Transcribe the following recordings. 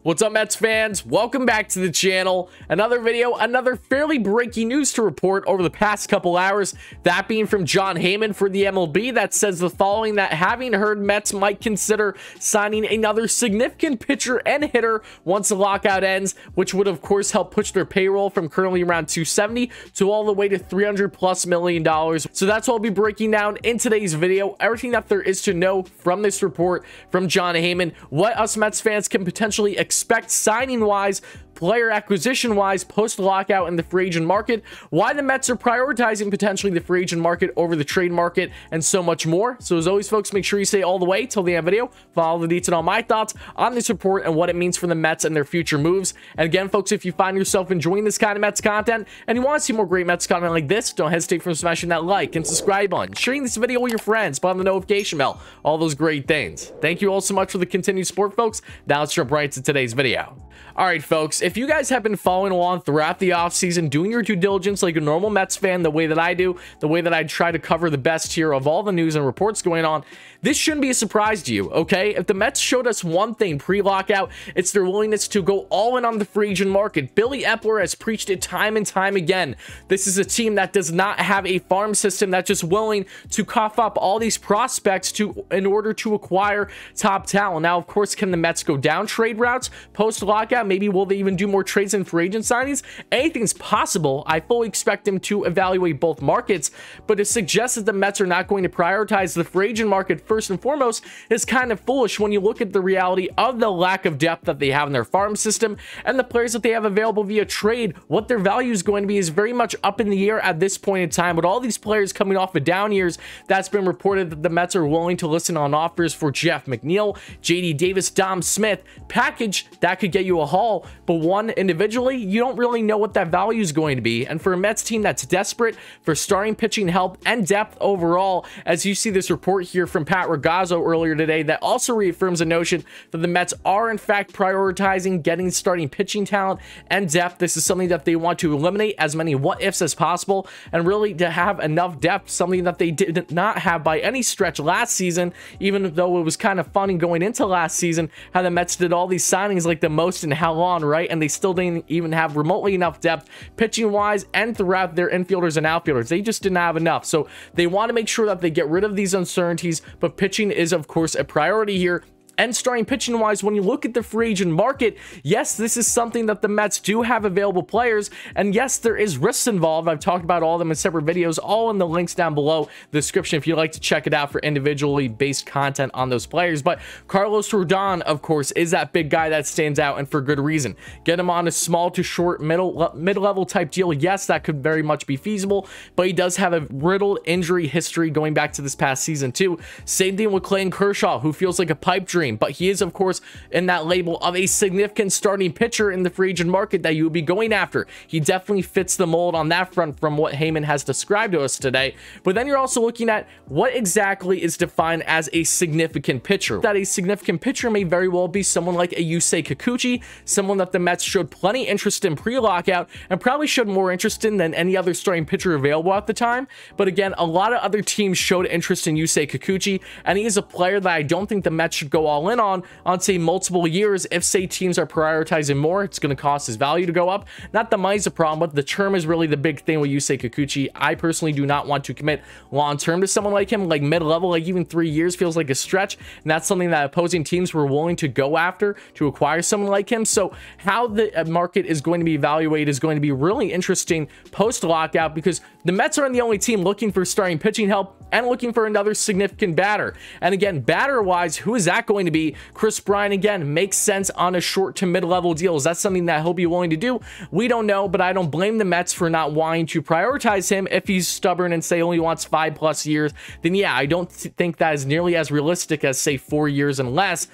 What's up, Mets fans? Welcome back to the channel. Another video, another fairly breaking news to report over the past couple hours. That being from Jon Heyman for the MLB that says the following: that having heard Mets might consider signing another significant pitcher and hitter once the lockout ends, which would of course help push their payroll from currently around 270 to all the way to $300+ million. So that's what I'll be breaking down in today's video. Everything that there is to know from this report from Jon Heyman, what us Mets fans can potentially expect signing wise, player acquisition wise, post lockout in the free agent market, why the Mets are prioritizing potentially the free agent market over the trade market, and so much more. So as always, folks, make sure you stay all the way till the end of the video. Follow the details and all my thoughts on this report and what it means for the Mets and their future moves. And again, folks, if you find yourself enjoying this kind of Mets content and you want to see more great Mets content like this, don't hesitate from smashing that like and subscribe button, sharing this video with your friends, put on the notification bell, all those great things. Thank you all so much for the continued support, folks. Now let's jump right into today's video. All right, folks, if you guys have been following along throughout the offseason, doing your due diligence like a normal Mets fan, the way that I do, the way that I try to cover the best here of all the news and reports going on, this shouldn't be a surprise to you, okay? If the Mets showed us one thing pre-lockout, it's their willingness to go all in on the free agent market. Billy Epler has preached it time and time again. This is a team that does not have a farm system that's just willing to cough up all these prospects in order to acquire top talent. Now, of course, can the Mets go down trade routes post-lockout? Maybe will they even do more trades and free agent signings? Anything's possible. I fully expect them to evaluate both markets, but to suggest that the Mets are not going to prioritize the free agent market first and foremost is kind of foolish when you look at the reality of the lack of depth that they have in their farm system and the players that they have available via trade. What their value is going to be is very much up in the air at this point in time. With all these players coming off of down years, that's been reported that the Mets are willing to listen on offers for Jeff McNeil, JD Davis, Dom Smith, package that could get you a haul, but one individually, you don't really know what that value is going to be. And for a Mets team that's desperate for starting pitching help and depth overall, as you see this report here from Pat Ragazzo earlier today that also reaffirms the notion that the Mets are in fact prioritizing getting starting pitching talent and depth. This is something that they want to eliminate as many what ifs as possible and really to have enough depth, something that they did not have by any stretch last season, even though it was kind of funny going into last season how the Mets did all these signings like the most in how long, right? And they still didn't even have remotely enough depth pitching wise and throughout their infielders and outfielders. They just didn't have enough. So they want to make sure that they get rid of these uncertainties, but pitching is of course a priority here. And starting pitching wise, when you look at the free agent market, yes, this is something that the Mets do have available players, and yes, there is risks involved. I've talked about all of them in separate videos, all in the links down below the description if you'd like to check it out for individually based content on those players. But Carlos Rodon, of course, is that big guy that stands out, and for good reason. Get him on a small to short mid-level type deal. Yes, that could very much be feasible, but he does have a riddled injury history going back to this past season too. Same thing with Clayton Kershaw, who feels like a pipe dream, but he is of course in that label of a significant starting pitcher in the free agent market that you would be going after. He definitely fits the mold on that front from what Heyman has described to us today. But then you're also looking at what exactly is defined as a significant pitcher. That a significant pitcher may very well be someone like a Yusei Kikuchi, someone that the Mets showed plenty interest in pre-lockout and probably showed more interest in than any other starting pitcher available at the time. But again, a lot of other teams showed interest in Yusei Kikuchi, and he is a player that I don't think the Mets should go all in on say multiple years. If say teams are prioritizing more, it's going to cost his value to go up. Not the money's a problem, but the term is really the big thing with Yusei Kikuchi. I personally do not want to commit long term to someone like him. Like mid-level, like even 3 years feels like a stretch, and that's something that opposing teams were willing to go after to acquire someone like him. So how the market is going to be evaluated is going to be really interesting post lockout, because the Mets aren't the only team looking for starting pitching help and looking for another significant batter. And again, batter wise, who is that going to be? Chris Bryant, again, makes sense on a short to mid-level deal. Is that something that he'll be willing to do? We don't know, but I don't blame the Mets for not wanting to prioritize him. If he's stubborn and say only wants 5+ years, then yeah, I don't think that is nearly as realistic as say 4 years and less.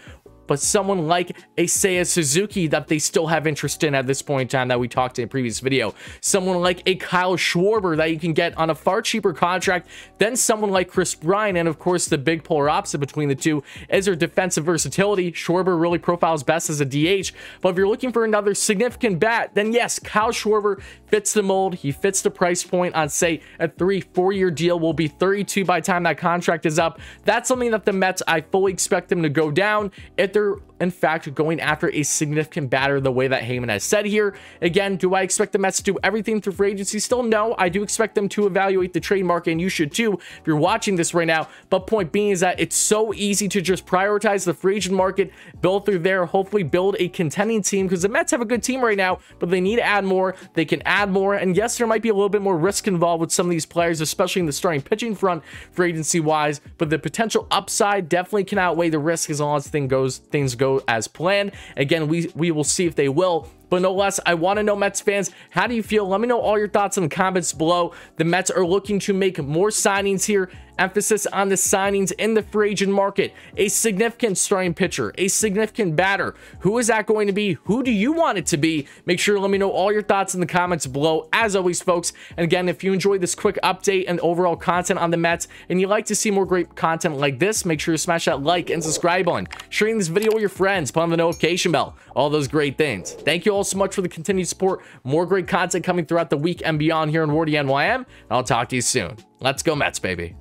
But someone like a Seiya Suzuki that they still have interest in at this point in time that we talked in a previous video. Someone like a Kyle Schwarber that you can get on a far cheaper contract than someone like Chris Bryant. And of course, the big polar opposite between the two is their defensive versatility. Schwarber really profiles best as a DH. But if you're looking for another significant bat, then yes, Kyle Schwarber fits the mold. He fits the price point on, say, a 3-4 year deal. Will be 32 by the time that contract is up. That's something that the Mets, I fully expect them to go down. If they're in fact going after a significant batter the way that Heyman has said here. Again, do I expect the Mets to do everything through free agency? Still no. I do expect them to evaluate the trade market, and you should too if you're watching this right now. But point being is that it's so easy to just prioritize the free agent market, build through there, hopefully build a contending team, because the Mets have a good team right now, but they need to add more. They can add more, and yes, there might be a little bit more risk involved with some of these players, especially in the starting pitching front free agency wise, but the potential upside definitely can outweigh the risk as long as things go as planned. Again, we will see if they will. But no less, I want to know, Mets fans, how do you feel? Let me know all your thoughts in the comments below. The Mets are looking to make more signings here. Emphasis on the signings in the free agent market. A significant starting pitcher, a significant batter. Who is that going to be? Who do you want it to be? Make sure to let me know all your thoughts in the comments below, as always, folks. And again, if you enjoyed this quick update and overall content on the Mets, and you'd like to see more great content like this, make sure to smash that like and subscribe button. Sharing this video with your friends, put on the notification bell, all those great things. Thank you all so much for the continued support. More great content coming throughout the week and beyond here on WardyNYM. I'll talk to you soon. Let's go Mets, baby.